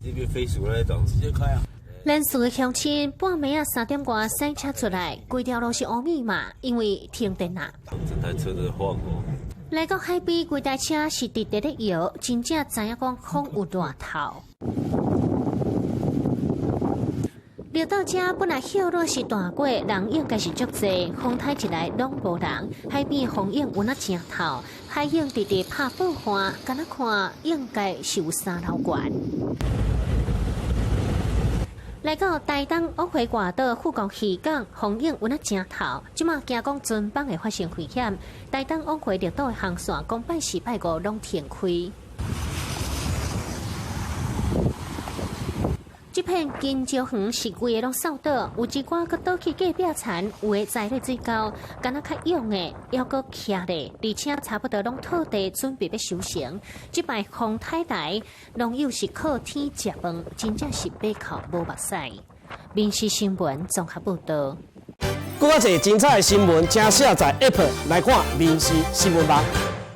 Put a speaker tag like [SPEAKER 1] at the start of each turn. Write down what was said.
[SPEAKER 1] 这边飞鼠那种直接开啊。
[SPEAKER 2] 咱厝的乡亲半暝啊3点外驶车出来，规条路是乌密嘛，因为停电啊。
[SPEAKER 1] 整台车都晃哦。
[SPEAKER 2] 来到海边，规台车是直直的摇，真正知影讲风有大头。绕到这本来晓落是大过，人应该是足济，风台一来拢无人，海边风影有那正透，海影直直拍爆花，敢若看应该是有3楼高。来到台东乌溪外岛富港渔港，风影有那正透，即马惊讲船帮会发生危险。台东乌溪绿岛的航线，讲拜4拜5拢停开。这片金蕉园是规个拢扫倒，有一寡搁倒去隔壁田，有的在咧水沟，敢若较勇的，还搁徛咧，而且差不多拢套地准备要收成。这摆风太大，农友是靠天食饭，真正是马口无目屎。民视新闻综合报道。
[SPEAKER 3] 更加多精彩的新闻，请下载 App 来看民视新闻网。